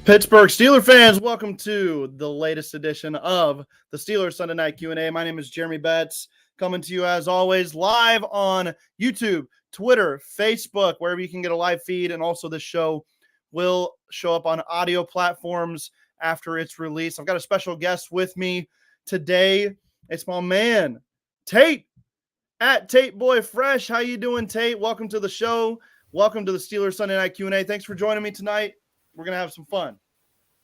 Pittsburgh Steeler fans, welcome to the latest edition of the Steelers Sunday Night Q&A. My name is Jeremy Betts, coming to you as always live on YouTube, Twitter, Facebook, wherever you can get a live feed, and also this show will show up on audio platforms after its release. I've got a special guest with me today. It's my man, Tate, at Tate Boy Fresh. How you doing, Tate? Welcome to the show. Welcome to the Steelers Sunday Night Q&A. Thanks for joining me tonight. We're going to have some fun.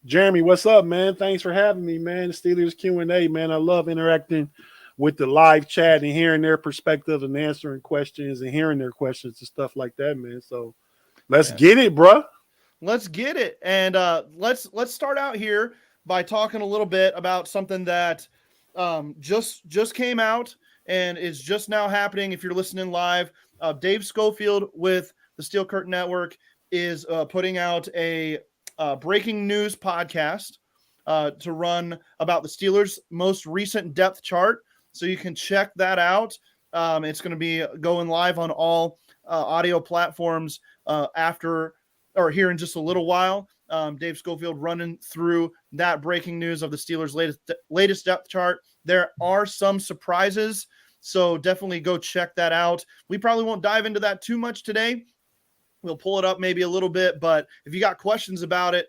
Jeremy, what's up, man? Thanks for having me, man. Steelers Q&A, man. I love interacting with the live chat and hearing their perspective and answering questions and hearing their questions and stuff like that, man. So let's get it, bro. Let's get it. And let's start out here by talking a little bit about something that just came out and is just now happening. If you're listening live, Dave Schofield with the Steel Curtain Network is putting out a breaking news podcast to run about the Steelers' most recent depth chart. So you can check that out. It's going to be going live on all audio platforms after or here in just a little while. Dave Schofield running through that breaking news of the Steelers' latest depth chart. There are some surprises, so definitely go check that out. We probably won't dive into that too much today. We'll pull it up maybe a little bit, but if you got questions about it,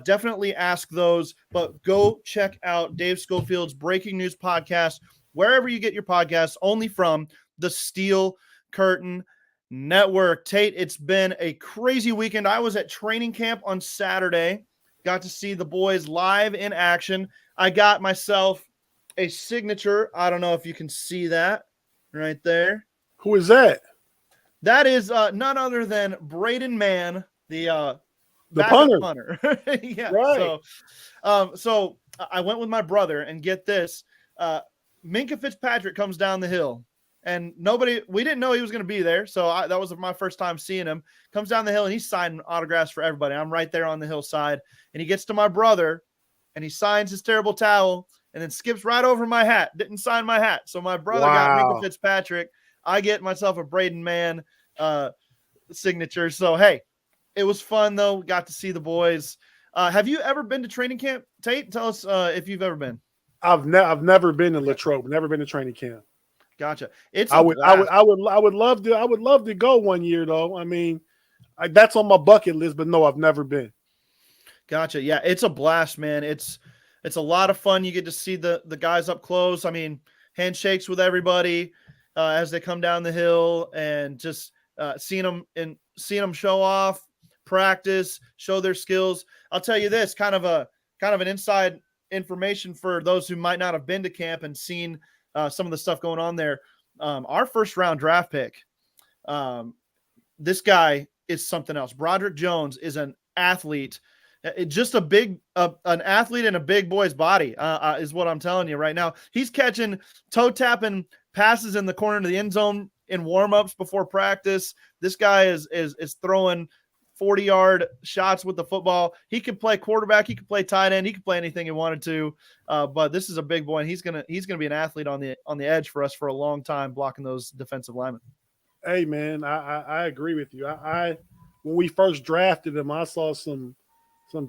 definitely ask those. But go check out Dave Schofield's Breaking News podcast, wherever you get your podcasts, only from the Steel Curtain Network. Tate, it's been a crazy weekend. I was at training camp on Saturday, got to see the boys live in action. I got myself a signature. I don't know if you can see that right there. Who is that? That is none other than Braden Mann, the punter. Yeah. Right. So I went with my brother, and get this, Minkah Fitzpatrick comes down the hill, and we didn't know he was going to be there. So that was my first time seeing him. Comes down the hill, and he's signing autographs for everybody. I'm right there on the hillside, and he gets to my brother, and he signs his terrible towel, and then skips right over my hat. Didn't sign my hat. So my brother got Minkah Fitzpatrick. I get myself a Braden Mann signature. So, hey, it was fun, though. Got to see the boys. Have you ever been to training camp, Tate? Tell us if you've ever been. I've never been to Latrobe. Never been to training camp. Gotcha. I would love to go one year, though. I mean, that's on my bucket list, but no, I've never been. Gotcha. Yeah, it's a blast, man. It's a lot of fun. You get to see the guys up close. I mean, handshakes with everybody as they come down the hill, and just seeing them show off, practice, show their skills. I'll tell you this, kind of an inside information for those who might not have been to camp and seen some of the stuff going on there. Our first round draft pick, this guy is something else. Broderick Jones is an athlete. Just an athlete in a big boy's body is what I'm telling you right now. He's catching toe-tapping passes in the corner of the end zone in warm-ups before practice. This guy is throwing 40-yard shots with the football. He could play quarterback. He could play tight end. He could play anything he wanted to. But this is a big boy, and he's gonna be an athlete on the edge for us for a long time, blocking those defensive linemen. Hey, man, I agree with you. I when we first drafted him, I saw some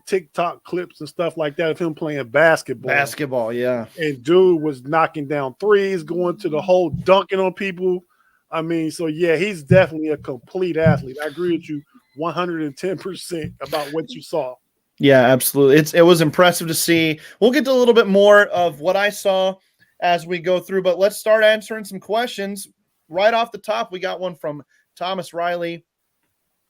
TikTok clips and stuff like that of him playing basketball. Basketball, yeah. And dude was knocking down threes, going to the hole, dunking on people. I mean, so yeah, he's definitely a complete athlete. I agree with you 110% about what you saw. Yeah, absolutely. It was impressive to see. We'll get to a little bit more of what I saw as we go through, but let's start answering some questions. Right off the top, we got one from Thomas Riley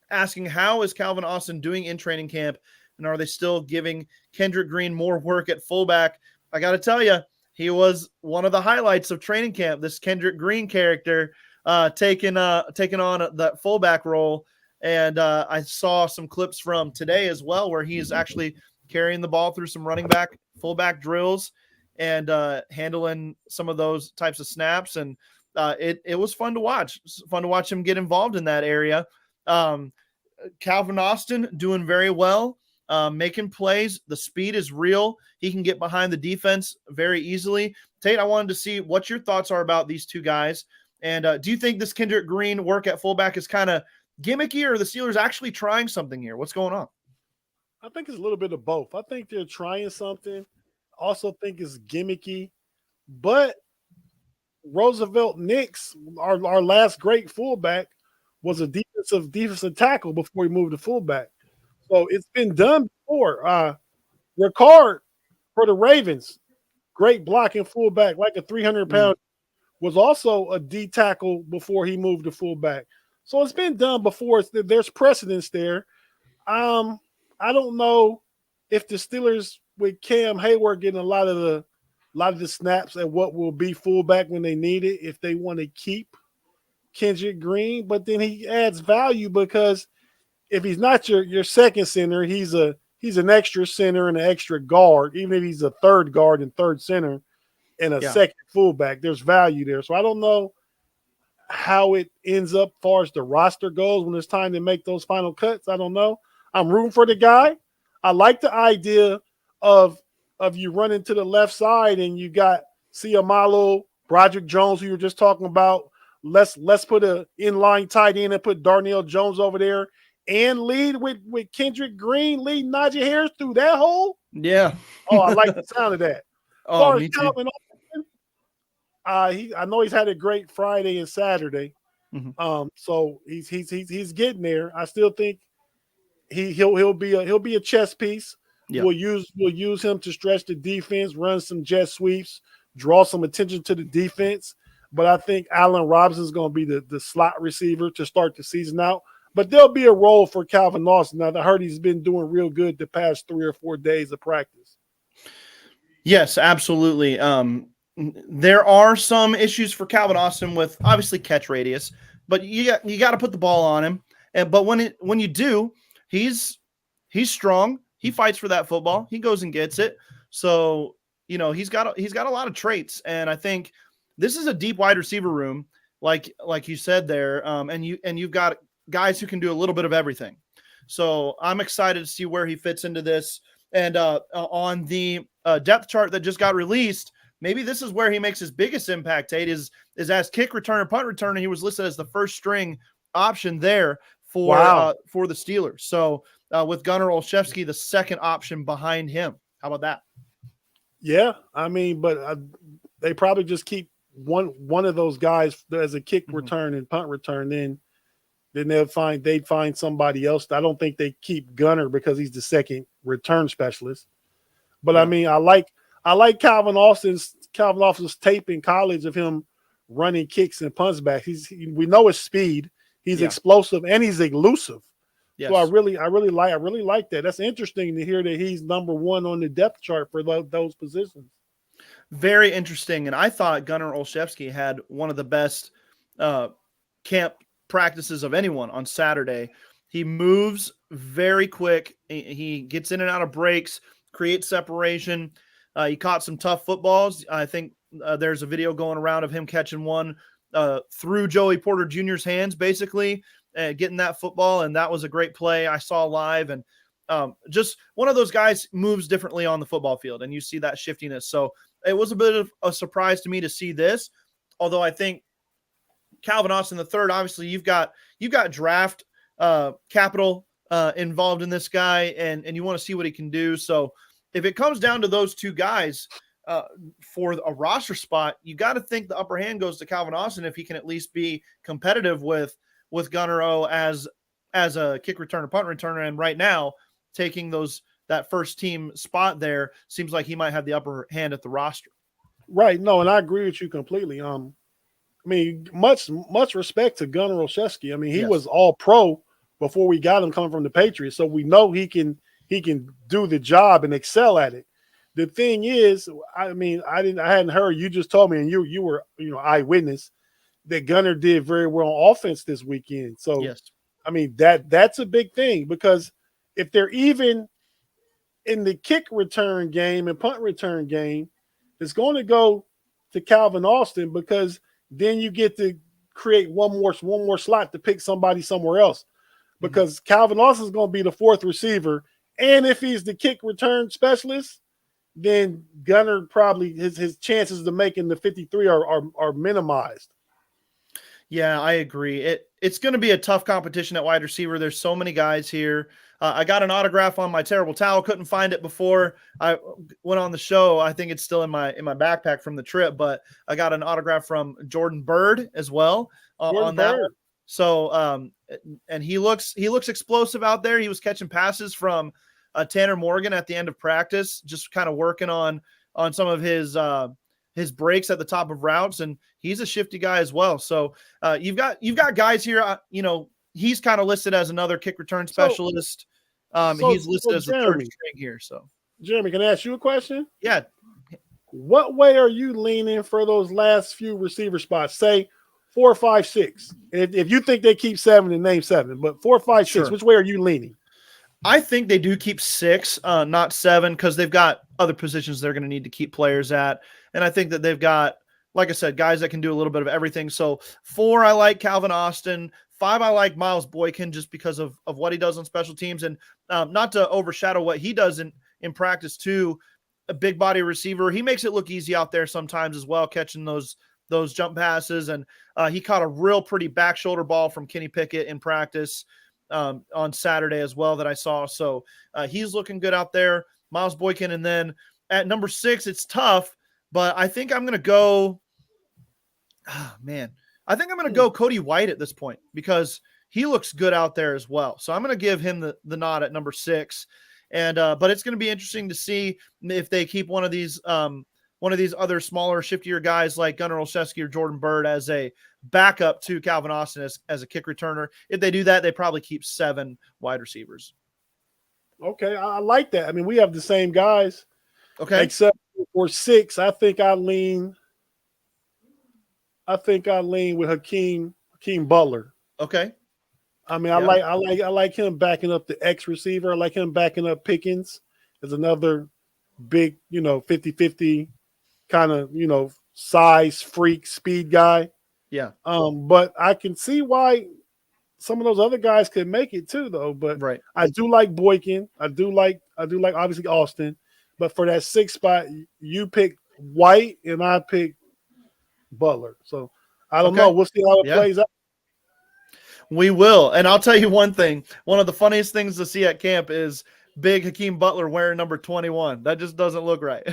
asking, how is Calvin Austin doing in training camp? And are they still giving Kendrick Green more work at fullback? I got to tell you, he was one of the highlights of training camp, this Kendrick Green character taking on that fullback role. And I saw some clips from today as well where he's actually carrying the ball through some fullback drills and handling some of those types of snaps. And it was fun to watch. Fun to watch him get involved in that area. Calvin Austin doing very well. Making plays. The speed is real. He can get behind the defense very easily. Tate, I wanted to see what your thoughts are about these two guys. And do you think this Kendrick Green work at fullback is kind of gimmicky, or are the Steelers actually trying something here? What's going on? I think it's a little bit of both. I think they're trying something. Also think it's gimmicky, but Roosevelt Nix, our last great fullback, was a defensive tackle before he moved to fullback. So it's been done before. Ricard for the Ravens, great blocking fullback, like a 300 Mm, pound, was also a D tackle before he moved to fullback. So it's been done before. There's precedence there. Um, I don't know if the Steelers with Cam Hayward getting a lot of the snaps at what will be fullback when they need it, if they want to keep Kendrick Green, but then he adds value because if he's not your second center, he's an extra center and an extra guard, even if he's a third guard and third center and a yeah. second fullback, there's value there. So I don't know how it ends up far as the roster goes when it's time to make those final cuts. I don't know. I'm rooting for the guy. I like the idea of you running to the left side and you got Siamalo, Broderick Jones, who you were just talking about. Let's put a inline tight end and put Darnell Jones over there and lead with Kendrick Green, lead Najee Harris through that hole. Yeah. Oh, I like the sound of that. As Oh, far as me too. Calvin, I know he's had a great Friday and Saturday. Mhm. So he's getting there. I still think he'll be a chess piece. Yeah. We'll use him to stretch the defense, run some jet sweeps, draw some attention to the defense. But I think Allen Robinson is going to be the slot receiver to start the season out. But there'll be a role for Calvin Austin. Now, I heard he's been doing real good the past 3 or 4 days of practice. Yes, absolutely. There are some issues for Calvin Austin with obviously catch radius, but you got to put the ball on him. And but when you do, he's strong. He fights for that football. He goes and gets it. So he's got a lot of traits, and I think this is a deep wide receiver room, like you said there. You've got guys who can do a little bit of everything. So I'm excited to see where he fits into this. And on the depth chart that just got released, maybe this is where he makes his biggest impact. Tate is as kick returner, punt returner. He was listed as the first string option there for Wow. the Steelers. So with Gunnar Olszewski, the second option behind him. How about that? Yeah, I mean, but they probably just keep one of those guys as a kick return and punt return. Then they'd find somebody else. I don't think they keep Gunner because he's the second return specialist. But I Yeah. mean, I like Calvin Austin's tape in college of him running kicks and punts back. We know his speed. He's Yeah. explosive and he's elusive. So I Yes. really like that. That's interesting to hear that he's number one on the depth chart for those positions. Very interesting. And I thought Gunnar Olszewski had one of the best camp practices of anyone on Saturday. He moves very quick. He gets in and out of breaks, creates separation. He caught some tough footballs. I think there's a video going around of him catching one through Joey Porter Jr.'s hands, basically, getting that football. And that was a great play I saw live. And just one of those guys moves differently on the football field, and you see that shiftiness. So it was a bit of a surprise to me to see this, although I think Calvin Austin the third, obviously you've got draft capital involved in this guy, and you want to see what he can do. So if it comes down to those two guys for a roster spot, you got to think the upper hand goes to Calvin Austin if he can at least be competitive with Gunnar O as a kick returner, punt returner. And right now, taking that first team spot there seems like he might have the upper hand at the roster. Right. No, and I agree with you completely. I mean, much respect to Gunnar Olszewski. I mean, he was all pro before we got him coming from the Patriots. So we know he can do the job and excel at it. The thing is, I mean, I hadn't heard, you just told me, and you were, eyewitness that Gunnar did very well on offense this weekend. So Yes. I mean, that's a big thing, because if they're even in the kick return game and punt return game, it's going to go to Calvin Austin, because then you get to create one more slot to pick somebody somewhere else, because Calvin Austin is going to be the fourth receiver. And if he's the kick return specialist, then Gunnar probably his chances of making the 53 are minimized. Yeah, I agree. it's going to be a tough competition at wide receiver. There's so many guys here. I got an autograph on my terrible towel. Couldn't find it before I went on the show. I think it's still in my backpack from the trip, but I got an autograph from Jordan Bird as well on that one. So, and he looks explosive out there. He was catching passes from Tanner Morgan at the end of practice, just kind of working on some of his breaks at the top of routes, and he's a shifty guy as well. So you've got guys here. He's kind of listed as another kick return specialist. He's listed as the third string here. So Jeremy, can I ask you a question? Yeah. What way are you leaning for those last few receiver spots? Say 4, 5, 6. If you think they keep 7, then name 7. But 4, 5, 6. Sure. Which way are you leaning? I think they do keep 6, not 7, because they've got other positions they're going to need to keep players at. And I think that they've got, like I said, guys that can do a little bit of everything. So 4, I like Calvin Austin. 5, I like Miles Boykin just because of what he does on special teams. And not to overshadow what he does in practice too, a big body receiver. He makes it look easy out there sometimes as well, catching those jump passes. And he caught a real pretty back shoulder ball from Kenny Pickett in practice on Saturday as well that I saw. So he's looking good out there, Miles Boykin. And then at number 6, it's tough, but I think I'm going to go, I think I'm going to go Cody White at this point because he looks good out there as well. So I'm going to give him the nod at number 6. And but it's going to be interesting to see if they keep one of these other smaller, shiftier guys like Gunnar Olszewski or Jordan Bird as a backup to Calvin Austin as a kick returner. If they do that, they probably keep 7 wide receivers. Okay, I like that. I mean, we have the same guys. Okay. Except for 6, I think I lean with Hakeem Butler. Okay. I mean, I like him backing up the X receiver. I like him backing up Pickens as another big, 50-50 kind of, size freak speed guy. Yeah. But I can see why some of those other guys could make it too, though. But right. I do like Boykin. I do like obviously Austin. But for that 6 spot, you pick White and I pick Butler. So I don't know. We'll see how it plays out. We will. And I'll tell you one thing. One of the funniest things to see at camp is big Hakeem Butler wearing number 21. That just doesn't look right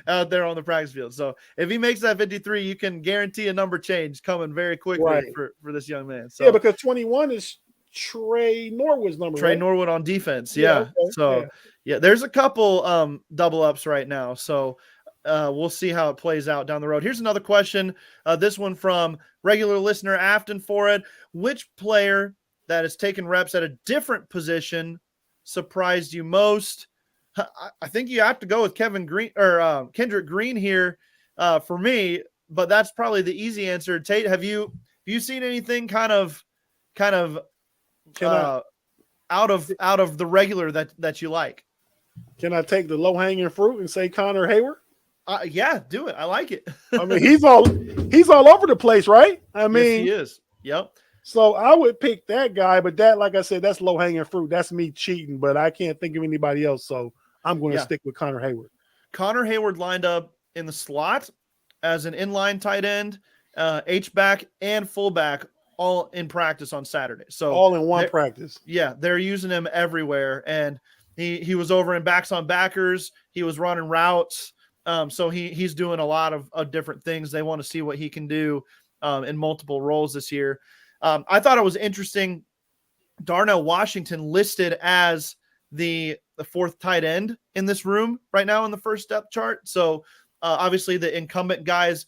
out there on the practice field. So if he makes that 53, you can guarantee a number change coming very quickly for this young man. So because 21 is Trey Norwood's number. Trey Norwood on defense. Yeah. Okay. So there's a couple double ups right now. So we'll see how it plays out down the road. Here's another question. This one from regular listener Afton Forred. Which player that has taken reps at a different position surprised you most? I think you have to go with Kendrick Green here for me, but that's probably the easy answer. Tate, have you seen anything kind of out of the regular that you like? Can I take the low hanging fruit and say Connor Hayward? Yeah, do it. I like it. I mean, he's all over the place, right? I mean, yes, he is. Yep. So I would pick that guy, but that, like I said, that's low hanging fruit. That's me cheating, but I can't think of anybody else. So I'm going to stick with Connor Hayward. Connor Hayward lined up in the slot as an inline tight end, H-back and fullback, all in practice on Saturday. So all in one practice. Yeah, they're using him everywhere, and he was over in backs on backers. He was running routes. So he's doing a lot of different things. They want to see what he can do in multiple roles this year. I thought it was interesting. Darnell Washington listed as the 4th tight end in this room right now in the first depth chart. So obviously the incumbent guys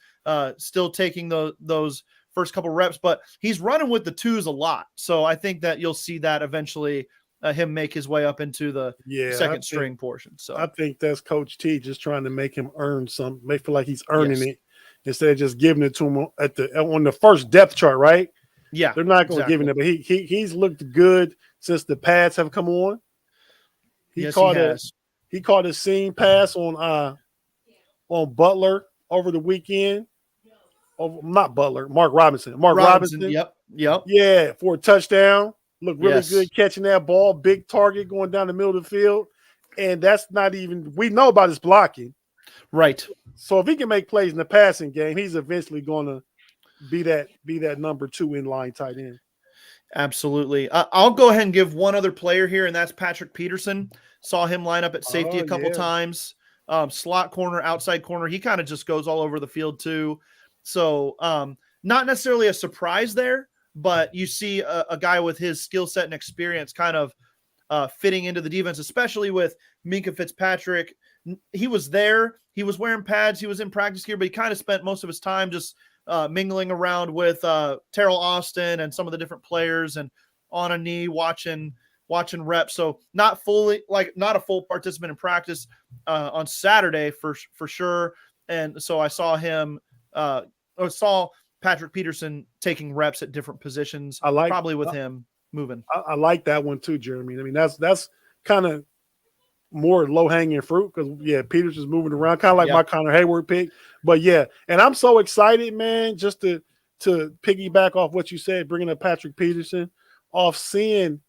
still taking those first couple reps, but he's running with the 2s a lot. So I think that you'll see that eventually him make his way up into the second string portion. So I think that's Coach T just trying to make him earn something, make feel like he's earning it instead of just giving it to him on the first depth chart, right? Yeah, they're not going to give him it, but he's looked good since the pads have come on. He caught a seam pass on Butler over the weekend. Oh, not Butler, Mark Robinson. Mark Robinson. Yep. Yeah, for a touchdown. Looked really good catching that ball. Big target going down the middle of the field. And that's not even – we know about his blocking. Right. So if he can make plays in the passing game, he's eventually going to be that number 2 in line tight end. Absolutely. I'll go ahead and give one other player here, and that's Patrick Peterson. Saw him line up at safety Oh a couple yeah. times. Slot corner, outside corner. He kind of just goes all over the field too. So not necessarily a surprise there, but you see a guy with his skill set and experience kind of fitting into the defense, especially with Minkah Fitzpatrick. He was there. He was wearing pads. He was in practice gear, but he kind of spent most of his time just mingling around with Terrell Austin and some of the different players and on a knee watching reps. So not a full participant in practice on Saturday for sure. And so I saw Patrick Peterson taking reps at different positions, probably with him moving. I like that one too, Jeremy. I mean, that's kind of more low hanging fruit because Peterson's moving around, kind of like my Connor Hayward pick. But and I'm so excited, man, just to piggyback off what you said, bringing up Patrick Peterson, off seeing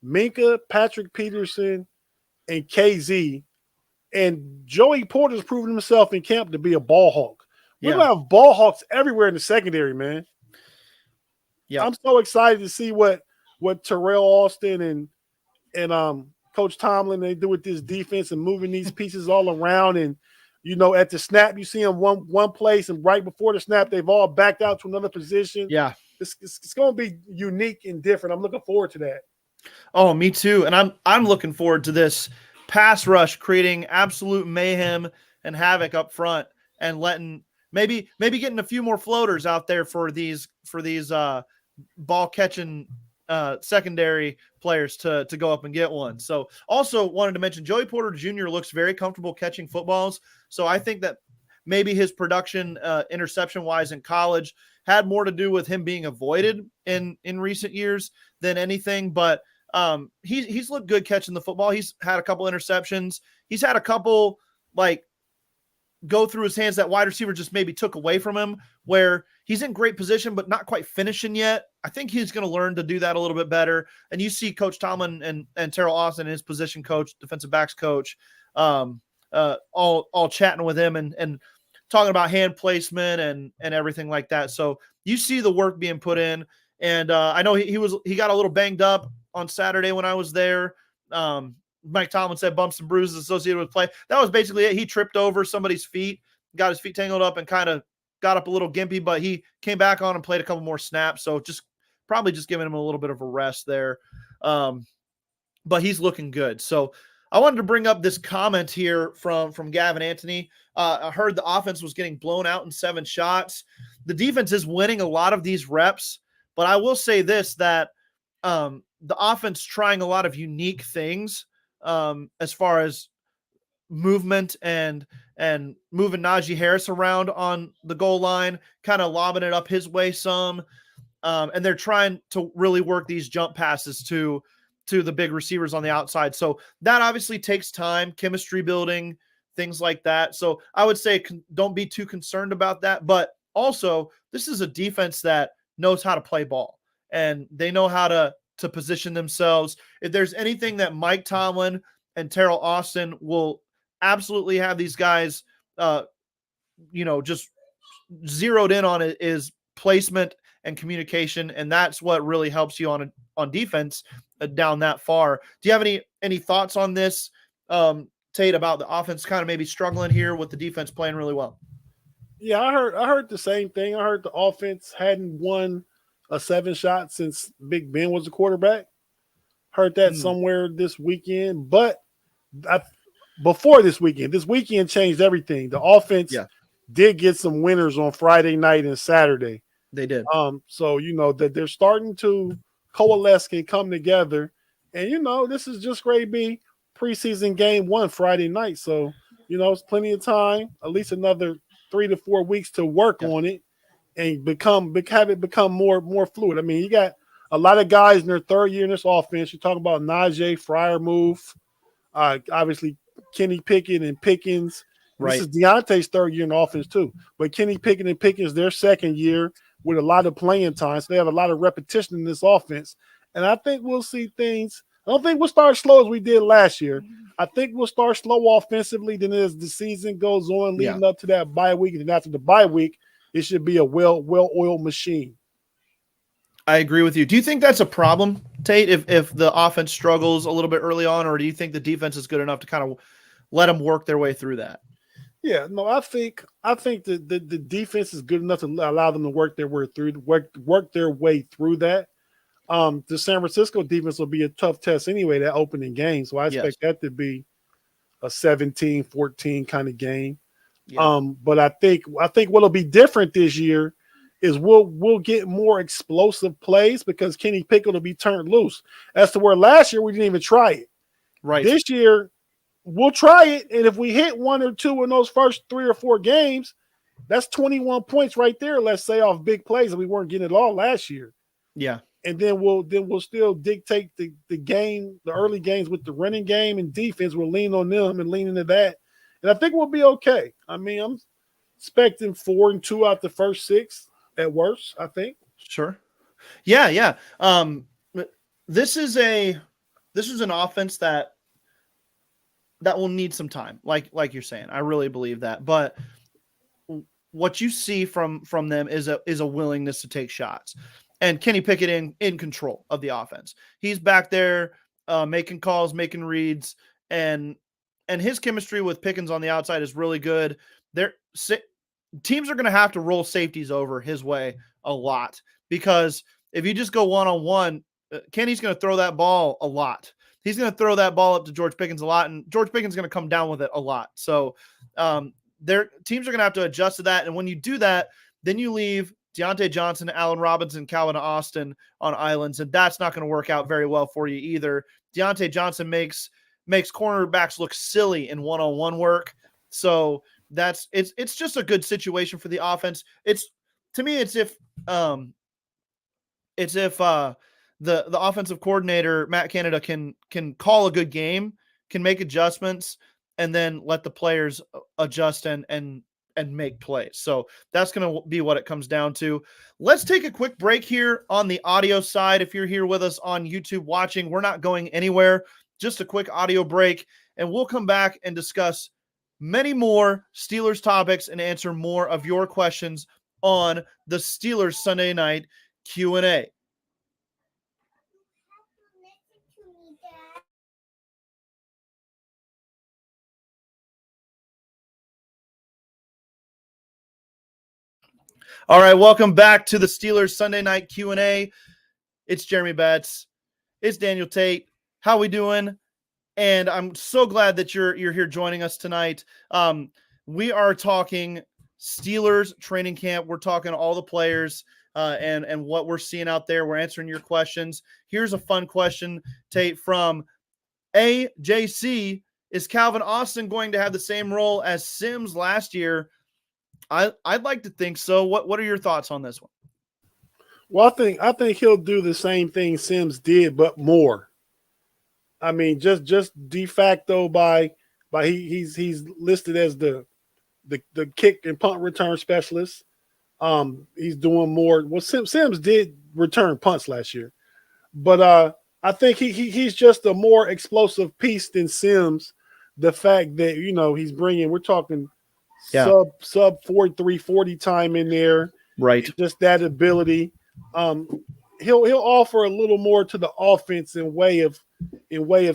Minkah, Patrick Peterson, and KZ, and Joey Porter's proven himself in camp to be a ball hawk. We're gonna have ball hawks everywhere in the secondary, man. Yeah, I'm so excited to see what Terrell Austin and Coach Tomlin they do with this defense and moving these pieces all around. And at the snap, you see them one place, and right before the snap, they've all backed out to another position. Yeah, it's going to be unique and different. I'm looking forward to that. Oh, me too. And I'm looking forward to this pass rush creating absolute mayhem and havoc up front, and letting maybe getting a few more floaters out there for these ball catching secondary players to go up and get one. So also wanted to mention Joey Porter Jr. looks very comfortable catching footballs. So I think that maybe his production interception wise in college had more to do with him being avoided in recent years than anything. But he's looked good catching the football. He's had a couple interceptions. He's had a couple go through his hands that wide receiver just maybe took away from him, where he's in great position but not quite finishing yet. I think he's going to learn to do that a little bit better. And you see Coach Tomlin and Terrell Austin, his position coach, defensive backs coach, all chatting with him and talking about hand placement and everything like that. So you see the work being put in. And I know he got a little banged up on Saturday when I was there. Mike Tomlin said bumps and bruises associated with play. That was basically it. He tripped over somebody's feet, got his feet tangled up, and kind of got up a little gimpy, but he came back on and played a couple more snaps. So probably just giving him a little bit of a rest there. But he's looking good. So I wanted to bring up this comment here from Gavin Anthony. I heard the offense was getting blown out in 7 shots. The defense is winning a lot of these reps, but I will say this, that the offense trying a lot of unique things as far as movement and moving Najee Harris around on the goal line, kind of lobbing it up his way some. And they're trying to really work these jump passes to the big receivers on the outside. So that obviously takes time, chemistry building, things like that. So I would say don't be too concerned about that. But also, this is a defense that knows how to play ball, and they know how to position themselves. If there's anything that Mike Tomlin and Terrell Austin will absolutely have these guys, just zeroed in on, it is placement and communication. And that's what really helps you on defense down that far. Do you have any thoughts on this, Tate, about the offense kind of maybe struggling here with the defense playing really well? Yeah, I heard the same thing. I heard the offense hadn't won a 7 shot since Big Ben was the quarterback. Heard that somewhere this weekend. But before this weekend changed everything. The offense did get some winners on Friday night and Saturday. They did. So that they're starting to coalesce and come together. And this is just going to be preseason game 1 Friday night. So it's plenty of time, at least another 3 to 4 weeks to work on it and have it become more fluid. I mean, you got a lot of guys in their 3rd year in this offense. You're talking about Najee, Freiermuth, obviously Kenny Pickett and Pickens. Right. This is Deontay's 3rd year in the offense too. But Kenny Pickett and Pickens, their 2nd year with a lot of playing time. So they have a lot of repetition in this offense. And I think we'll see things. I don't think we'll start slow as we did last year. I think we'll start slow offensively. Then as the season goes on, leading up to that bye week, and then after the bye week, It should be a well-oiled machine. I agree with you. Do you think that's a problem, Tate, if the offense struggles a little bit early on, or do you think the defense is good enough to kind of let them work their way through that? Yeah, no, I think the defense is good enough to allow them to work their way through that. The San Francisco defense will be a tough test anyway, that opening game. So I Yes. expect that to be a 17-14 kind of game. Yeah. But I think what'll be different this year is we'll get more explosive plays because Kenny Pickett will be turned loose. As to where last year we didn't even try it. Right. This year we'll try it, and if we hit one or two in those first 3 or 4 games, that's 21 points right there. Let's say off big plays, and we weren't getting it all last year. Yeah. And then we'll still dictate the game, the early games with the running game and defense. We'll lean on them and lean into that, and I think we'll be okay. I mean, I'm expecting 4-2 out the first 6 at worst. I think. Sure. Yeah. Yeah. This is an offense that will need some time, like you're saying. I really believe that. But what you see from them is a willingness to take shots. And Kenny Pickett in control of the offense. He's back there making calls, making reads, and his chemistry with Pickens on the outside is really good. Teams are going to have to roll safeties over his way a lot because if you just go one-on-one, Kenny's going to throw that ball a lot. He's going to throw that ball up to George Pickens a lot, and George Pickens is going to come down with it a lot. So their teams are going to have to adjust to that. And when you do that, then you leave Deontay Johnson, Allen Robinson, Calvin Austin on islands, and that's not going to work out very well for you either. Deontay Johnson makes cornerbacks look silly in one-on-one work. So it's just a good situation for the offense. It's if the offensive coordinator Matt Canada can call a good game, can make adjustments, and then let the players adjust and make plays. So that's going to be what it comes down to. Let's take a quick break here on the audio side. If you're here with us on YouTube watching, we're not going anywhere. Just a quick audio break, and we'll come back and discuss many more Steelers topics and answer more of your questions on the Steelers Sunday night Q&A. All right, welcome back to the Steelers Sunday night Q&A. It's Jeremy Betts. It's Daniel Tate. How we doing? And I'm so glad that you're here joining us tonight. We are talking Steelers training camp. We're talking all the players and what we're seeing out there. We're answering your questions. Here's a fun question, Tate, from AJC. Is Calvin Austin going to have the same role as Sims last year? I'd like to think so. What are your thoughts on this one? Well, I think he'll do the same thing Sims did, but more. I mean, just de facto by he's listed as the kick and punt return specialist. He's doing more. Well, Sims did return punts last year, but I think he's just a more explosive piece than Sims. The fact that he's bringing, we're talking sub 43-40 time in there, right? Just that ability. He'll offer a little more to the offense in way of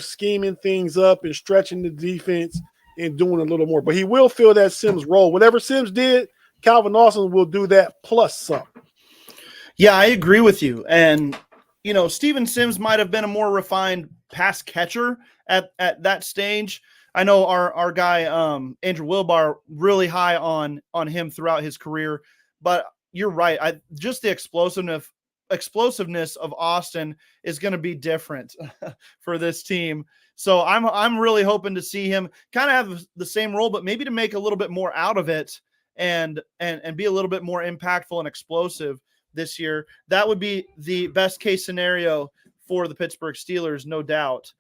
scheming things up and stretching the defense and doing a little more. But he will fill that Sims role. Whatever Sims did, Calvin Austin will do that plus some. Yeah, I agree with you. And Steven Sims might have been a more refined pass catcher at that stage. I know our guy Andrew Wilbar really high on him throughout his career, but you're right. Just the explosiveness of Austin is going to be different for this team. So I'm really hoping to see him kind of have the same role, but maybe to make a little bit more out of it and be a little bit more impactful and explosive this year. That would be the best case scenario for the Pittsburgh Steelers, no doubt.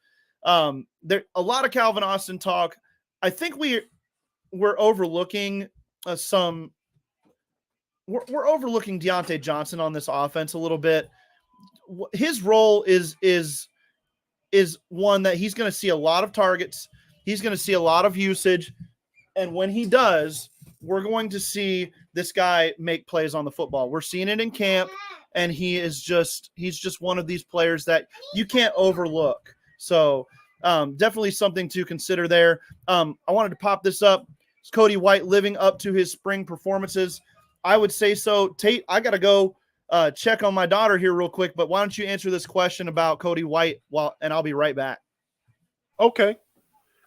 There a lot of Calvin Austin talk. I think we're overlooking we're overlooking Deontay Johnson on this offense a little bit. His role is one that he's going to see a lot of targets. He's going to see a lot of usage. And when he does, we're going to see this guy make plays on the football. We're seeing it in camp, and he's just one of these players that you can't overlook. So definitely something to consider there. I wanted to pop this up. Is Cody White living up to his spring performances? I would say so. Tate, I got to go check on my daughter here real quick, but why don't you answer this question about Cody White and I'll be right back. Okay.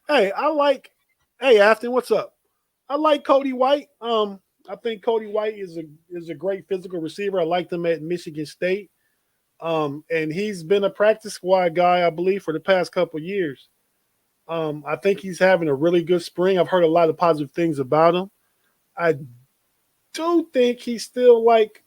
Hey, Afton, what's up? I like Cody White. I think Cody White is a great physical receiver. I liked him at Michigan State. And he's been a practice squad guy, I believe, for the past couple of years. I think he's having a really good spring. I've heard a lot of positive things about him. I do think he's still like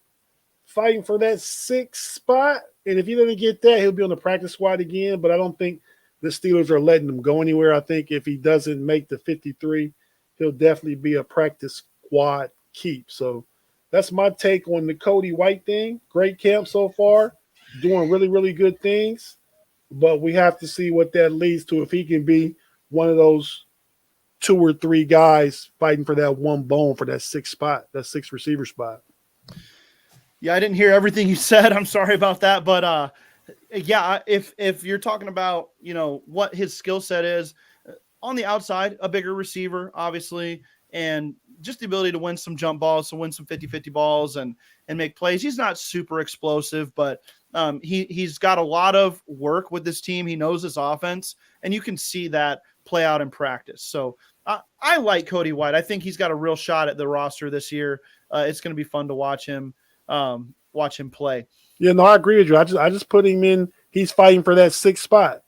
fighting for that 6th spot. And if he doesn't get that, he'll be on the practice squad again. But I don't think the Steelers are letting him go anywhere. I think if he doesn't make the 53, he'll definitely be a practice squad keep. So that's my take on the Cody White thing. Great camp so far, doing really, really good things. But we have to see what that leads to, if he can be one of those 2 or 3 guys fighting for that one bone for that 6th spot, that 6th receiver spot. Yeah, I didn't hear everything you said. I'm sorry about that. But yeah, if you're talking about, what his skill set is on the outside, a bigger receiver, obviously, and just the ability to win some jump balls, to win some 50-50 balls and make plays. He's not super explosive, but he's got a lot of work with this team. He knows his offense, and you can see that play out in practice. So I like Cody White. I think he's got a real shot at the roster this year. It's going to be fun to watch him play. Yeah, no, I agree with you. I just put him in. He's fighting for that 6th spot.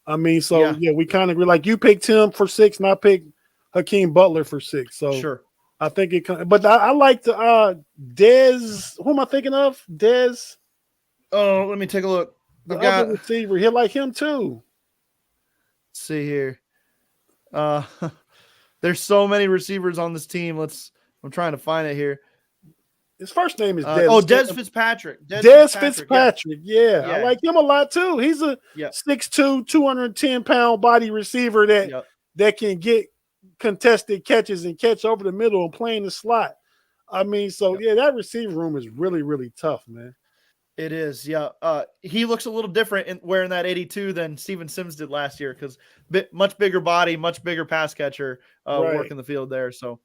I mean, so yeah we kind of agree. Like, you picked him for 6, and I picked Hakeem Butler for 6. So sure. I think it – but I like the Dez – who am I thinking of? Dez? Oh, let me take a look. The other receiver. He'll like him too. Let's see here. There's so many receivers on this team. I'm trying to find it here. His first name is Dez. Dez Fitzpatrick. Dez Fitzpatrick. Yeah. I like him a lot too. He's a 6'2", 210-pound body receiver that can get contested catches and catch over the middle and play in the slot. I mean, so that receiver room is really, really tough, man. It is, yeah. He looks a little different in wearing that 82 than Steven Sims did last year, because much bigger body, much bigger pass catcher working the field there. So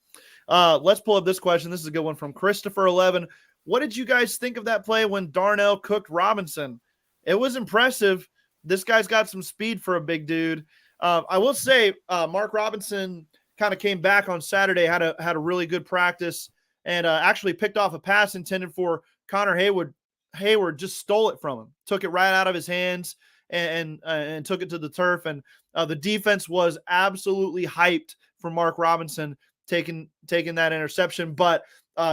let's pull up this question. This is a good one from Christopher11. What did you guys think of that play when Darnell cooked Robinson? It was impressive. This guy's got some speed for a big dude. I will say Mark Robinson kind of came back on Saturday, had a really good practice, and actually picked off a pass intended for Connor Hayward. Hayward just stole it from him, took it right out of his hands and took it to the turf. And the defense was absolutely hyped for Mark Robinson taking that interception. But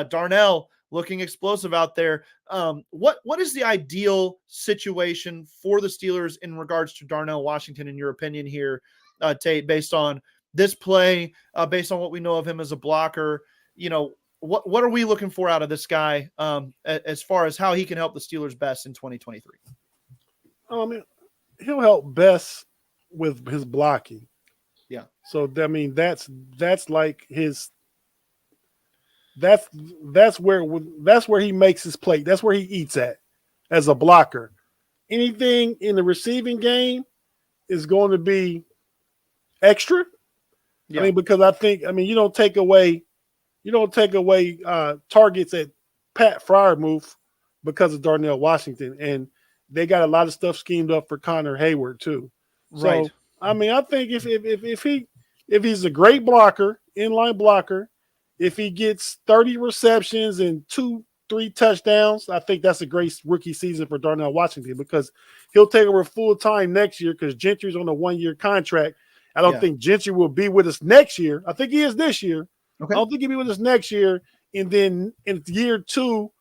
Darnell looking explosive out there. What is the ideal situation for the Steelers in regards to Darnell Washington, in your opinion here, Tate, based on this play, based on what we know of him as a blocker? What are we looking for out of this guy as far as how he can help the Steelers best in 2023? He'll help best with his blocking. Yeah. So I mean, that's like his. That's where he makes his plate. That's where he eats at as a blocker. Anything in the receiving game is going to be extra. Yeah. I mean, because you don't take away targets at Pat Fryermuth because of Darnell Washington, and they got a lot of stuff schemed up for Connor Hayward too. Right. So I mean, I think if he's a great blocker, inline blocker, if he gets 30 receptions and 2-3 touchdowns, I think that's a great rookie season for Darnell Washington, because he'll take over full time next year, because Gentry's on a 1-year contract. I don't think Gentry will be with us next year. I think he is this year. Okay. I don't think he'll be with us next year. And then in year 2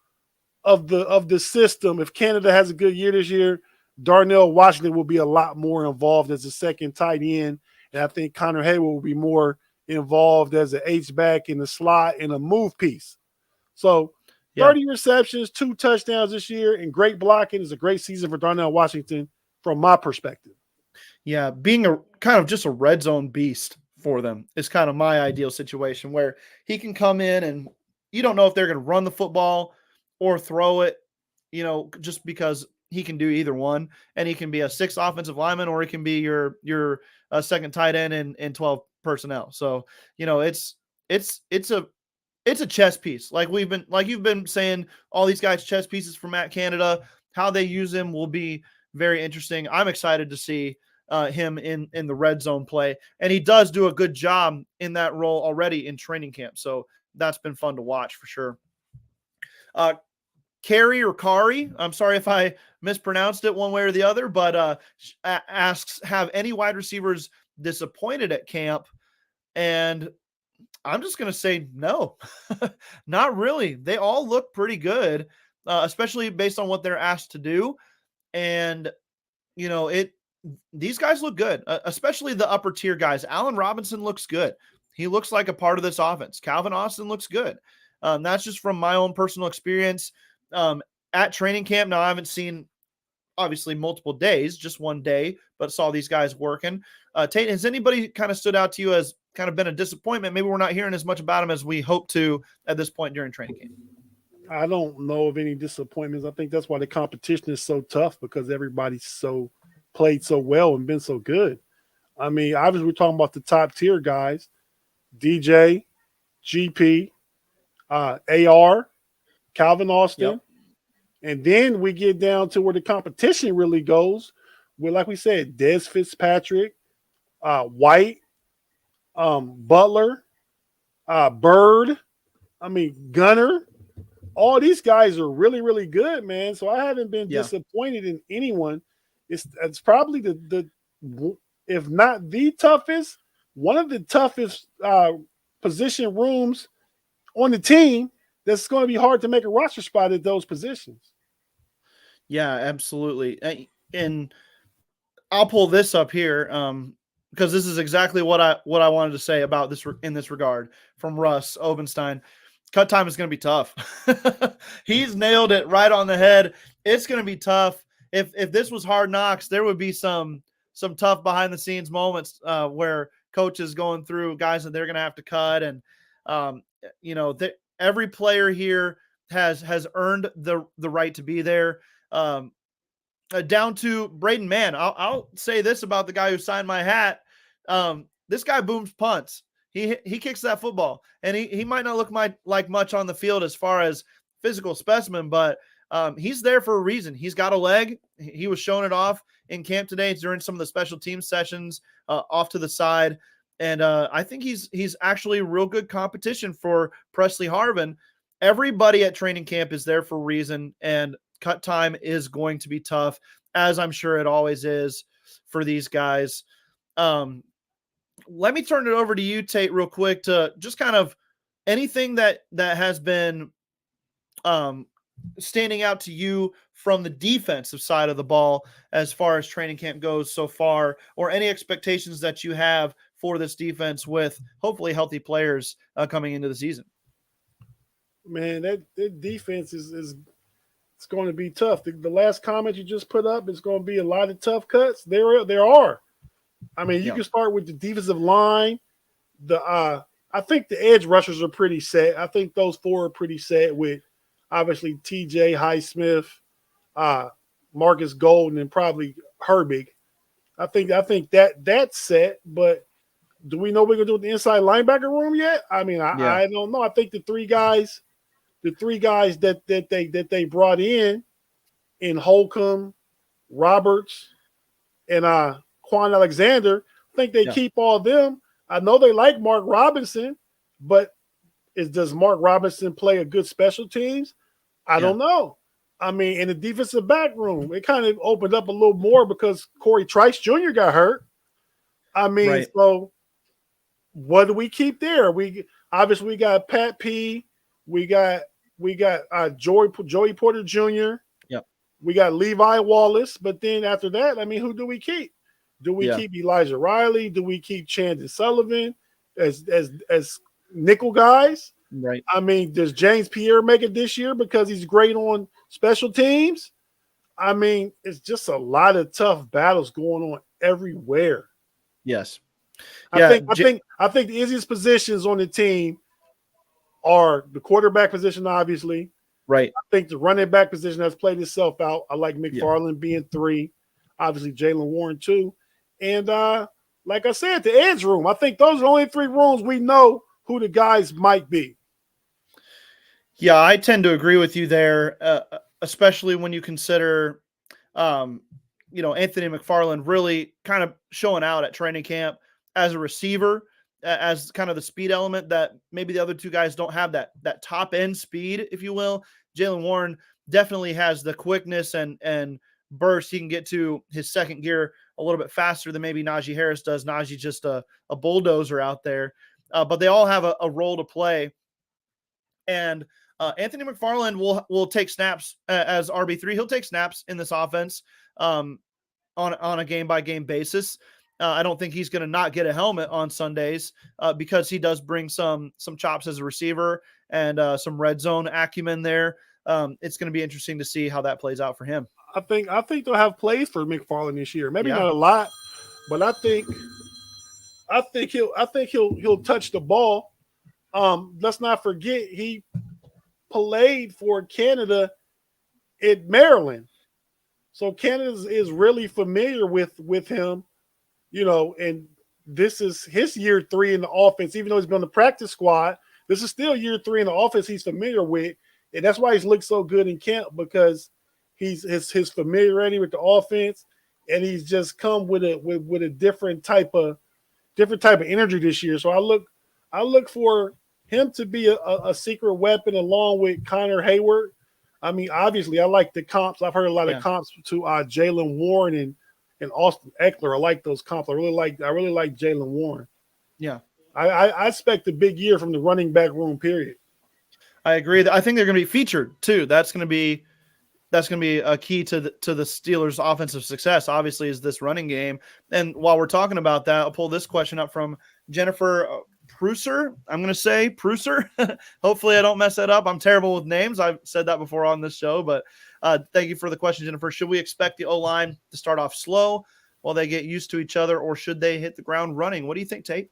of the system, if Canada has a good year this year, Darnell Washington will be a lot more involved as a second tight end. And I think Connor Hayward will be more involved as an H-back in the slot and a move piece. So 30 receptions, 2 touchdowns this year, and great blocking is a great season for Darnell Washington from my perspective. Yeah, being a kind of just a red zone beast for them is kind of my ideal situation, where he can come in and you don't know if they're going to run the football or throw it, just because he can do either one, and he can be a 6 offensive lineman, or he can be your second tight end in 12 personnel. So, it's a chess piece. Like you've been saying, all these guys chess pieces for Matt Canada. How they use him will be very interesting. I'm excited to see him in the red zone play, and he does do a good job in that role already in training camp. So that's been fun to watch for sure. Carrie or Kari, I'm sorry if I mispronounced it one way or the other, but asks, have any wide receivers disappointed at camp? And I'm just going to say no, not really. They all look pretty good, especially based on what they're asked to do. And, these guys look good, especially the upper tier guys. Allen Robinson looks good. He looks like a part of this offense. Calvin Austin looks good. That's just from my own personal experience at training camp. Now, I haven't seen, obviously, multiple days, just one day, but saw these guys working. Tate, has anybody kind of stood out to you as kind of been a disappointment? Maybe we're not hearing as much about them as we hope to at this point during training camp. I don't know of any disappointments. I think that's why the competition is so tough, because everybody's played so well and been so good. I mean, obviously we're talking about the top tier guys, DJ, GP, AR, Calvin Austin. Yep. And then we get down to where the competition really goes with, like we said, Des Fitzpatrick, White, Butler, Bird, Gunner. All these guys are really, really good, man. So I haven't been disappointed in anyone. It's probably the if not the toughest, one of the toughest position rooms on the team. That's going to be hard to make a roster spot at those positions. Yeah, absolutely. And I'll pull this up here because this is exactly what I wanted to say about this in this regard from Russ Obenstein. Cut time is going to be tough. He's nailed it right on the head. It's going to be tough. If this was Hard Knocks, there would be some tough behind the scenes moments where coaches going through guys that they're going to have to cut, and every player here has earned the right to be there. Down to Braden Mann. I'll say this about the guy who signed my hat. This guy booms punts. He kicks that football, and he might not look like much on the field as far as physical specimen, but he's there for a reason. He's got a leg. He was showing it off in camp today during some of the special team sessions off to the side. And I think he's actually real good competition for Presley Harvin. Everybody at training camp is there for a reason, and cut time is going to be tough, as I'm sure it always is for these guys. Let me turn it over to you, Tate, real quick, to just kind of anything that has been standing out to you from the defensive side of the ball as far as training camp goes so far, or any expectations that you have for this defense with hopefully healthy players coming into the season. Man, that defense is it's going to be tough. The last comment you just put up is going to be a lot of tough cuts. There are. I mean, you can start with the defensive line. I think the edge rushers are pretty set. I think those four are pretty set with obviously TJ Highsmith, Marcus Golden, and probably Herbig. I think that's set, but do we know what we're gonna do with the inside linebacker room yet? I mean, I don't know. I think the three guys that they brought in Holcomb, Roberts, and Quan Alexander, I think they keep all of them. I know they like Mark Robinson, but does Mark Robinson play a good special teams? I don't know. I mean, in the defensive back room, it kind of opened up a little more because Corey Trice Jr. got hurt. I mean, so what do we keep there? We got Pat P. We got Joey Porter Jr. Yep. We got Levi Wallace. But then after that, I mean, who do we keep? Do we keep Elijah Riley? Do we keep Chandon Sullivan as nickel guys? Right. I mean, does James Pierre make it this year because he's great on special teams? I mean, it's just a lot of tough battles going on everywhere. Yes. I think the easiest positions on the team are the quarterback position, obviously. Right. I think the running back position has played itself out. I like Yeah. McFarland being 3, obviously Jalen Warren 2. And like I said, the edge room. I think those are the only 3 rooms we know who the guys might be. Yeah, I tend to agree with you there, especially when you consider, Anthony McFarland really kind of showing out at training camp as a receiver, as kind of the speed element that maybe the other 2 guys don't have, that top end speed, if you will. Jalen Warren definitely has the quickness and burst. He can get to his second gear a little bit faster than maybe Najee Harris does. Najee just a bulldozer out there, but they all have a role to play. And Anthony McFarland will take snaps as RB3. He'll take snaps in this offense on a game by game basis. I don't think he's going to not get a helmet on Sundays because he does bring some chops as a receiver and some red zone acumen there. It's going to be interesting to see how that plays out for him. I think they'll have plays for McFarland this year. Maybe Yeah. not a lot, but I think he'll touch the ball. Let's not forget he played for Canada in Maryland, so Canada is really familiar with him, and this is his year 3 in the offense. Even though he's been on the practice squad, this is still year 3 in the offense he's familiar with, and that's why he's looked so good in camp, because he's his familiarity with the offense, and he's just come with a different type of energy this year. So I look for him to be a secret weapon along with Connor Hayward. I mean, obviously, I like the comps. I've heard a lot of comps to Jalen Warren and Austin Eckler. I like those comps. I really like Jalen Warren. Yeah, I expect a big year from the running back room. Period. I agree. I think they're going to be featured too. That's going to be a key to the Steelers' offensive success. Obviously, is this running game. And while we're talking about that, I'll pull this question up from Jennifer Pruser. I'm going to say Pruser. Hopefully I don't mess that up. I'm terrible with names. I've said that before on this show, but thank you for the question, Jennifer. Should we expect the O-line to start off slow while they get used to each other, or should they hit the ground running? What do you think, Tate?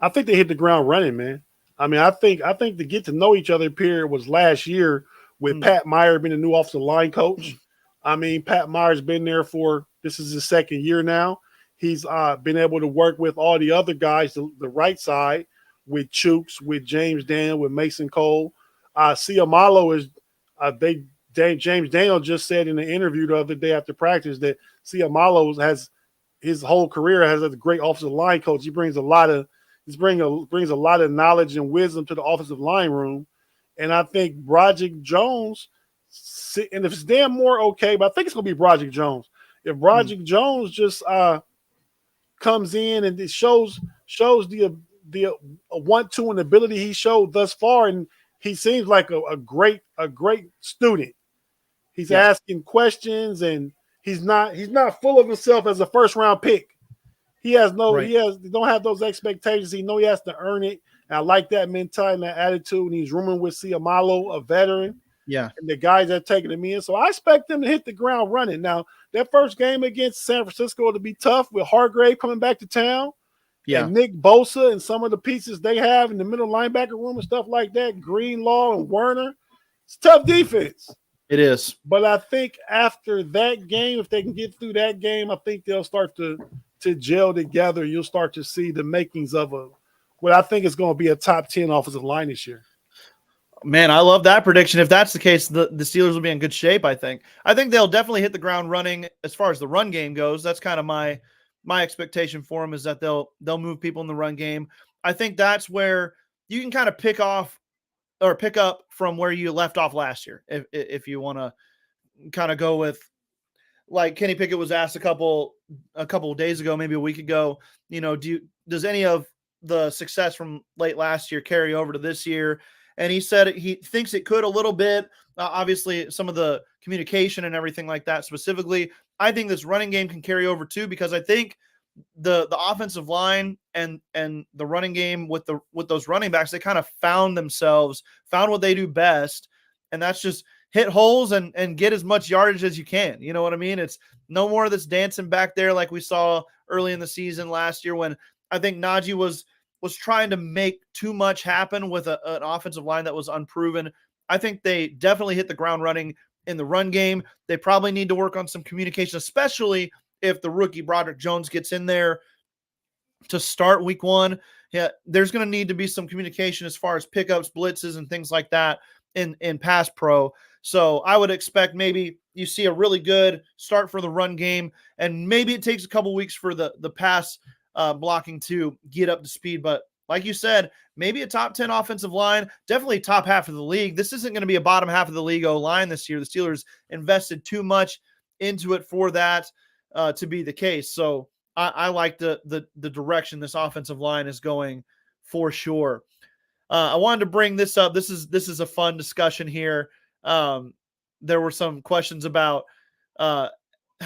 I think they hit the ground running, man. I mean, I think to get to know each other period was last year with Pat Meyer being the new offensive line coach. I mean, Pat Meyer's been there this is his 2nd year now. He's been able to work with all the other guys, the right side, with Chooks, with James Daniel, with Mason Cole. Ciamalo is James Daniel just said in the interview the other day after practice that Ciamalo has his whole career has a great offensive line coach. He brings a lot of knowledge and wisdom to the offensive line room. And I think Broderick Jones, and if it's Dan Moore, okay, but I think it's going to be Broderick Jones. If Broderick Jones just comes in and it shows the 1-2 and ability he showed thus far, and he seems like a great student. He's asking questions, and he's not full of himself as a first-round pick. He don't have those expectations. He knows he has to earn it. And I like that mentality and that attitude. And he's rooming with Ciamalo, a veteran. Yeah. And the guys that are taking him in. So I expect them to hit the ground running. Now, that first game against San Francisco will be tough with Hargrave coming back to town. Yeah. And Nick Bosa and some of the pieces they have in the middle linebacker room and stuff like that. Greenlaw and Werner. It's tough defense. It is. But I think after that game, if they can get through that game, I think they'll start to gel together. You'll start to see the makings of what I think is going to be a top 10 offensive line this year. Man, I love that prediction. If that's the case, the Steelers will be in good shape, I think. I think they'll definitely hit the ground running as far as the run game goes. That's kind of my expectation for them, is that they'll move people in the run game. I think that's where you can kind of pick up from where you left off last year. If you want to kind of go with, like Kenny Pickett was asked a couple of days ago, maybe a week ago, does any of the success from late last year carry over to this year? And he said he thinks it could a little bit. Obviously, some of the communication and everything like that specifically. I think this running game can carry over too, because I think the offensive line and the running game with those running backs, they kind of found what they do best, and that's just hit holes and get as much yardage as you can. You know what I mean? It's no more of this dancing back there like we saw early in the season last year, when I think Najee was was trying to make too much happen with an offensive line that was unproven. I think they definitely hit the ground running in the run game. They probably need to work on some communication, especially if the rookie Broderick Jones gets in there to start week one. Yeah, there's going to need to be some communication as far as pickups, blitzes, and things like that in pass pro. So I would expect maybe you see a really good start for the run game, and maybe it takes a couple weeks for the pass blocking to get up to speed. But like you said, maybe a top 10 offensive line, definitely top half of the league. This isn't going to be a bottom half of the league O-line this year. The Steelers invested too much into it for that to be the case. So I like the direction this offensive line is going for sure. I wanted to bring this up. This is a fun discussion here. There were some questions about how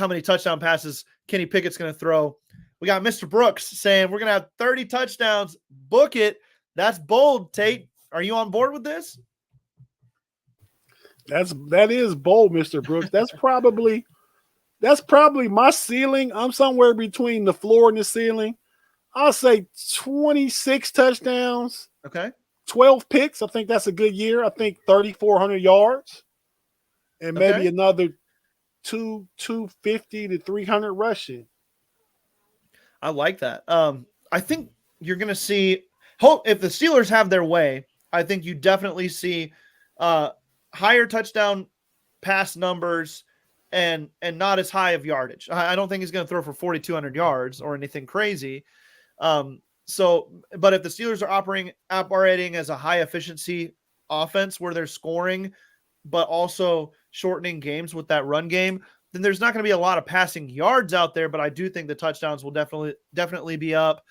many touchdown passes Kenny Pickett's going to throw. We got Mr. Brooks saying we're going to have 30 touchdowns. Book it. That's bold, Tate. Are you on board with this? That is bold, Mr. Brooks. That's probably my ceiling. I'm somewhere between the floor and the ceiling. I'll say 26 touchdowns. Okay. 12 picks. I think that's a good year. I think 3,400 yards. And maybe another 250 to 300 rushing. I like that. I think you're going to see if the Steelers have their way, I think you definitely see higher touchdown pass numbers and not as high of yardage. I don't think he's going to throw for 4,200 yards or anything crazy. But if the Steelers are operating as a high efficiency offense where they're scoring, but also shortening games with that run game, then there's not going to be a lot of passing yards out there. But I do think the touchdowns will definitely be up.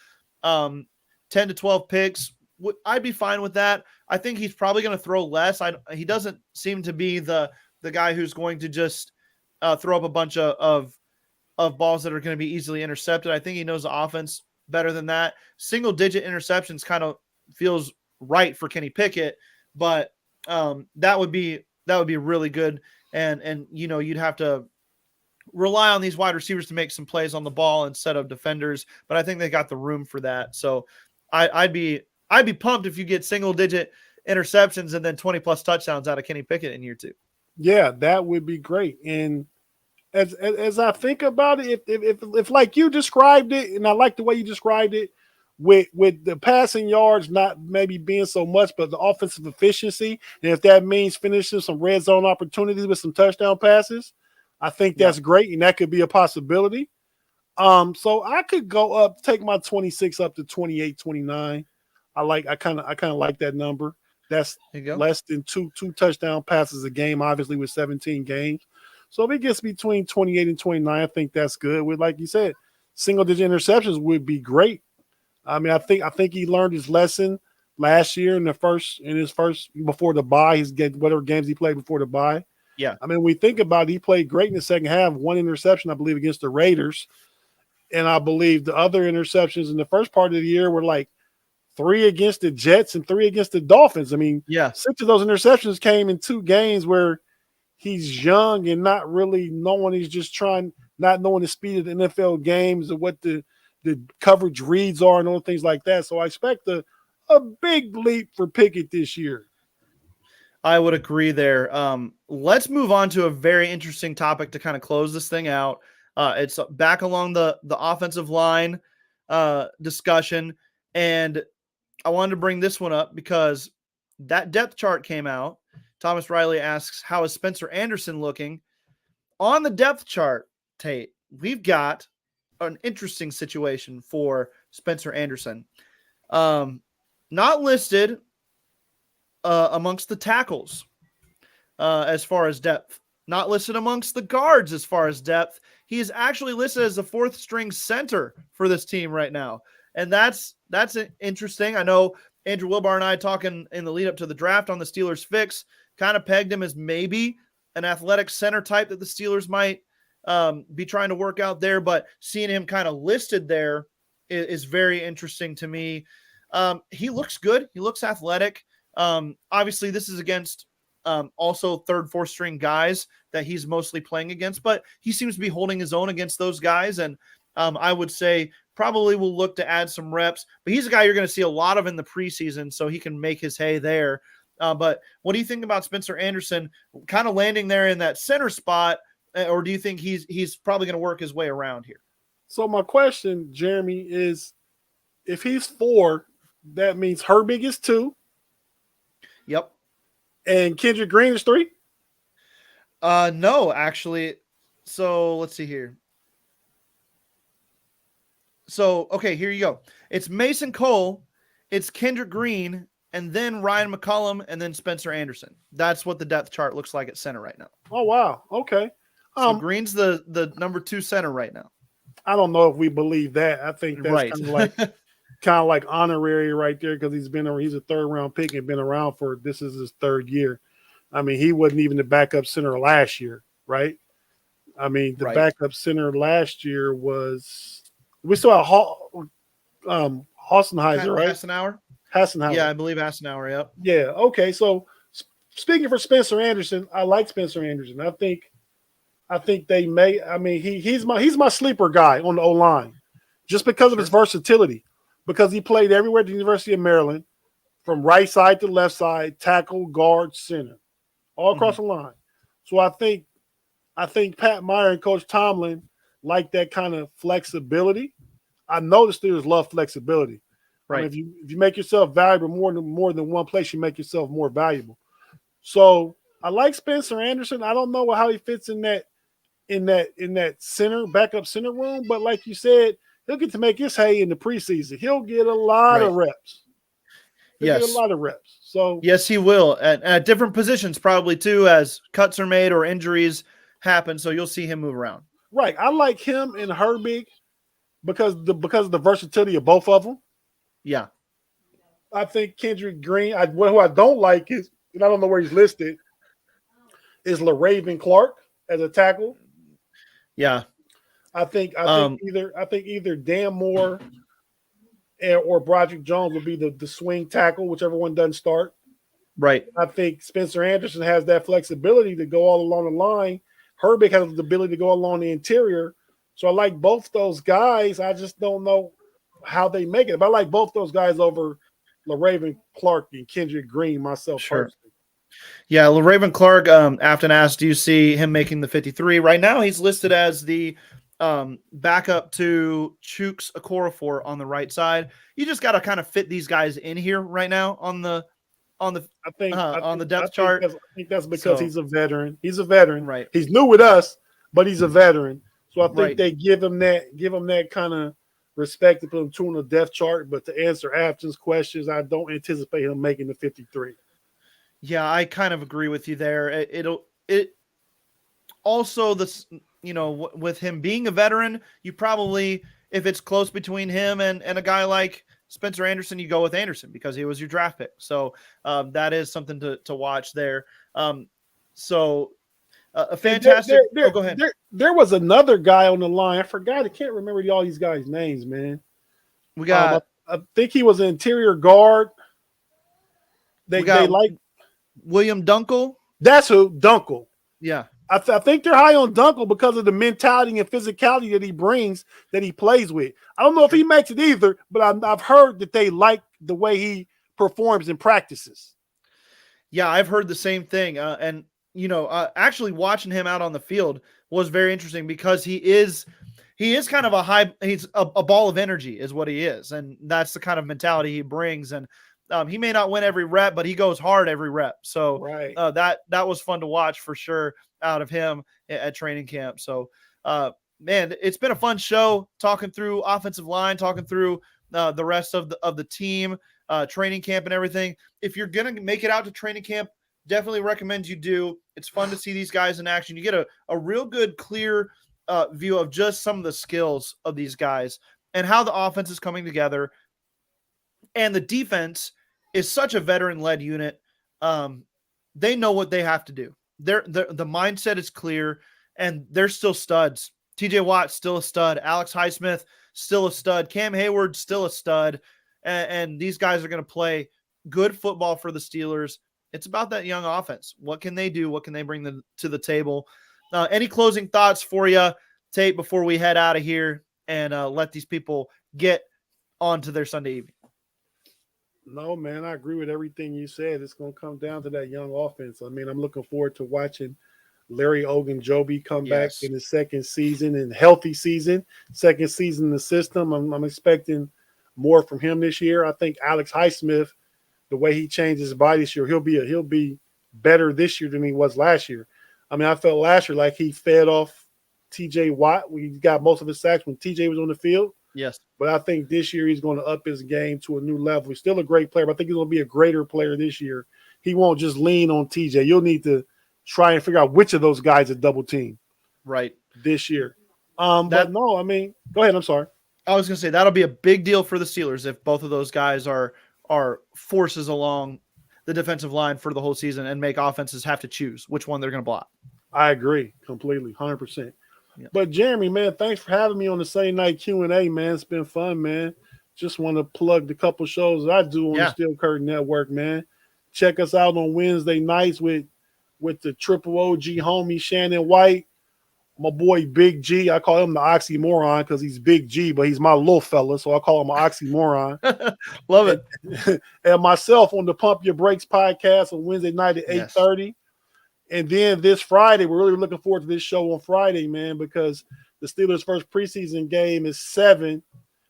10 to 12 picks. I'd be fine with that. I think he's probably going to throw less. He doesn't seem to be the guy who's going to just throw up a bunch of balls that are going to be easily intercepted. I think he knows the offense better than that. Single digit interceptions kind of feels right for Kenny Pickett, but that would be really good. And you'd have to rely on these wide receivers to make some plays on the ball instead of defenders, but I think they got the room for that. So I'd be pumped if you get single digit interceptions and then 20 plus touchdowns out of Kenny Pickett in year 2. Yeah, that would be great. And as I think about it, if like you described it, and I like the way you described it, with the passing yards not maybe being so much, but the offensive efficiency, and if that means finishing some red zone opportunities with some touchdown passes, I think that's great, and that could be a possibility. So I could go up, take my 26 up to 28, 29. I kind of like that number. That's less than two touchdown passes a game, obviously with 17 games. So if it gets between 28 and 29, I think that's good. With, like you said, single digit interceptions would be great. I mean, I think he learned his lesson last year in his first before the bye. Whatever games he played before the bye. Yeah. I mean, we think about it, he played great in the second half. One interception, I believe, against the Raiders. And I believe the other interceptions in the first part of the year were like 3 against the Jets and 3 against the Dolphins. I mean, 6 of those interceptions came in 2 games where he's young and not really knowing. He's just not knowing the speed of the NFL games or what the coverage reads are and all things like that. So I expect a big leap for Pickett this year. I would agree there. Let's move on to a very interesting topic to kind of close this thing out. It's back along the offensive line discussion. And I wanted to bring this one up because that depth chart came out. Thomas Riley asks, how is Spencer Anderson looking? On the depth chart, Tate, we've got an interesting situation for Spencer Anderson. Not listed amongst the tackles as far as depth. Not listed amongst the guards as far as depth. He is actually listed as the 4th string center for this team right now. And that's interesting. I know Andrew Wilbar and I talking in the lead up to the draft on the Steelers Fix kind of pegged him as maybe an athletic center type that the Steelers might be trying to work out there, but seeing him kind of listed there is very interesting to me. He looks good. He looks athletic. Obviously this is against also 3rd, 4th string guys that he's mostly playing against, but he seems to be holding his own against those guys. And I would say probably will look to add some reps, but he's a guy you're going to see a lot of in the preseason, so he can make his hay there. But what do you think about Spencer Anderson kind of landing there in that center spot, or do you think he's probably going to work his way around here? So my question, Jeremy, is if he's 4, that means Herbig is 2. Yep. And Kendrick Green is 3? No, actually. So let's see here. So, okay, here you go. It's Mason Cole, it's Kendrick Green, and then Ryan McCollum, and then Spencer Anderson. That's what the depth chart looks like at center right now. Oh, wow. Okay. So Green's the number 2 center right now. I don't know if we believe that. I think that's right. kind of like honorary right there, because he's a 3rd round pick and been around for, this is his 3rd year. I mean, he wasn't even the backup center last year, right? I mean, the backup center last year was, we saw Hassenheiser, right? Hassenhauer. Yeah, I believe Hassenhauer. Yep. Yeah. Okay. So speaking for Spencer Anderson, I like Spencer Anderson. I think they may. I mean, he's my sleeper guy on the O line, just because of his versatility. Because he played everywhere at the University of Maryland, from right side to left side, tackle, guard, center, all across the line. So I think Pat Meyer and Coach Tomlin like that kind of flexibility. I know the Steelers love flexibility. Right. I mean, if you make yourself valuable more than one place, you make yourself more valuable. So I like Spencer Anderson. I don't know how he fits in that center, backup center room, but like you said, he'll get to make his hay in the preseason. He'll get a lot of reps. Get a lot of reps. So yes, he will at different positions probably too, as cuts are made or injuries happen. So you'll see him move around. Right. I like him and Herbig because of the versatility of both of them. Yeah. I think Kendrick Green, who I don't like is, and I don't know where he's listed, is LaRaven Clark as a tackle. Yeah. I think either Dan Moore or Broderick Jones will be the swing tackle, whichever one doesn't start. Right. I think Spencer Anderson has that flexibility to go all along the line. Herbig has the ability to go along the interior. So I like both those guys. I just don't know how they make it. But I like both those guys over LaRaven Clark and Kendrick Green myself personally. Yeah, LaRaven Clark, Afton asked, do you see him making the 53? Right now he's listed as the backup to Chooks Okorafor on the right side. You just got to kind of fit these guys in here right now on the depth chart. I think that's because he's a veteran. He's a veteran. Right. He's new with us, but he's a veteran. So I think they give him that kind of respect to put him on the depth chart. But to answer Afton's questions, I don't anticipate him making the 53. Yeah, I kind of agree with you there. It also this, with him being a veteran, you probably, if it's close between him and a guy like Spencer Anderson, you go with Anderson because he was your draft pick. So that is something to watch there. A fantastic. Go ahead. There was another guy on the line. I forgot. I can't remember all these guys' names, man. We got. I think he was an interior guard. They like William Dunkel. That's who, Dunkel. Yeah. I think they're high on Dunkel because of the mentality and physicality that he brings, that he plays with. I don't know if he makes it either, but I've heard that they like the way he performs in practices. Yeah, I've heard the same thing. Actually watching him out on the field was very interesting because he is kind of he's a ball of energy is what he is. And that's the kind of mentality he brings. And he may not win every rep, but he goes hard every rep. So that was fun to watch for sure out of him at training camp. So, man, it's been a fun show talking through offensive line, talking through the rest of the team, training camp and everything. If you're going to make it out to training camp, definitely recommend you do. It's fun to see these guys in action. You get a real good, clear view of just some of the skills of these guys and how the offense is coming together. And the defense is such a veteran-led unit. They know what they have to do. The mindset is clear, and they're still studs. TJ Watt, still a stud. Alex Highsmith, still a stud. Cam Hayward, still a stud. And these guys are going to play good football for the Steelers. It's about that young offense. What can they do? What can they bring to the table? Any closing thoughts for you, Tate, before we head out of here and let these people get onto their Sunday evening. No, man, I agree with everything you said. It's going to come down to that young offense. I mean, I'm looking forward to watching Larry Ogunjobi come back in his second season and healthy season, second season in the system. I'm expecting more from him this year. I think Alex Highsmith, the way he changed his body this year, he'll be better this year than he was last year. I mean, I felt last year like he fed off TJ Watt. We got most of his sacks when TJ was on the field. Yes. But I think this year he's going to up his game to a new level. He's still a great player, but I think he's going to be a greater player this year. He won't just lean on TJ. You'll need to try and figure out which of those guys are double team this year. But no, I mean, go ahead. I'm sorry. I was going to say that'll be a big deal for the Steelers if both of those guys are forces along the defensive line for the whole season and make offenses have to choose which one they're going to block. I agree completely, 100%. Yeah. But Jeremy, man, thanks for having me on the Sunday night Q&A, man. It's been fun, man. Just want to plug the couple shows that I do on the Steel Curtain Network, man. Check us out on Wednesday nights with the triple OG homie Shannon White, my boy Big G. I call him the oxymoron because he's Big G, but he's my little fella, so I call him an oxymoron. Love it. And myself on the Pump Your Brakes podcast on Wednesday night at 8:30. And then this Friday, we're really looking forward to this show on Friday, man, because the Steelers' first preseason game is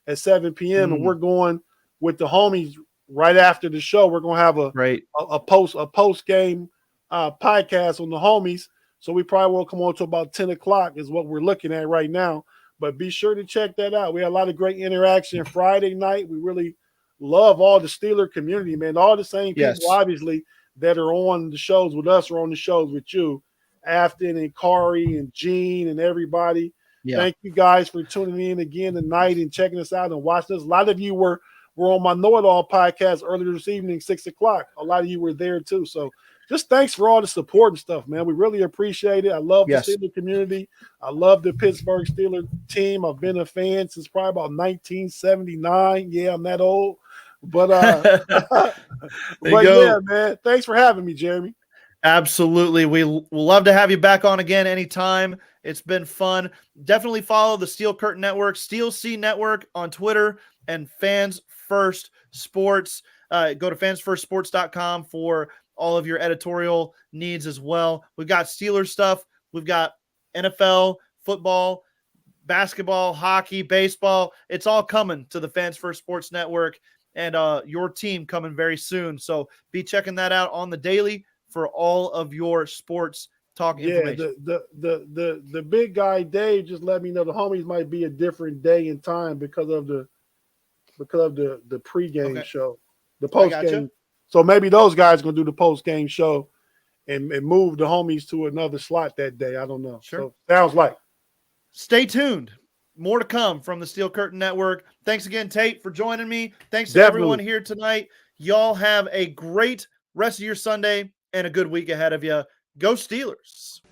at 7 p.m. And we're going with the homies right after the show. We're going to have a post game podcast on the homies. So we probably won't come on to about 10 o'clock is what we're looking at right now. But be sure to check that out. We had a lot of great interaction Friday night. We really love all the Steeler community, man. All the same people, obviously, that are on the shows with us or on the shows with you. Afton and Kari and Gene and everybody. Yeah. Thank you guys for tuning in again tonight and checking us out and watching us. A lot of you were on my Know It All podcast earlier this evening, 6 o'clock. A lot of you were there too. So just thanks for all the support and stuff, man. We really appreciate it. I love the Steeler community. I love the Pittsburgh Steelers team. I've been a fan since probably about 1979. Yeah, I'm that old. But yeah, man. Thanks for having me, Jeremy. Absolutely. We'll love to have you back on again anytime. It's been fun. Definitely follow the Steel Curtain Network, Steel C Network on Twitter, and Fans First Sports. Go to fansfirstsports.com for all of your editorial needs as well. We've got Steelers stuff. We've got NFL, football, basketball, hockey, baseball. It's all coming to the Fans First Sports Network. And your team coming very soon. So be checking that out on the daily for all of your sports talk information. The big guy Dave just let me know the homies might be a different day and time because of the pregame show, the postgame. So maybe those guys are gonna do the postgame show and move the homies to another slot that day. I don't know. Sure. So sounds like. Stay tuned. More to come from the Steel Curtain Network. Thanks again, Tate, for joining me. Thanks to everyone here tonight. Y'all have a great rest of your Sunday and a good week ahead of you. Go Steelers.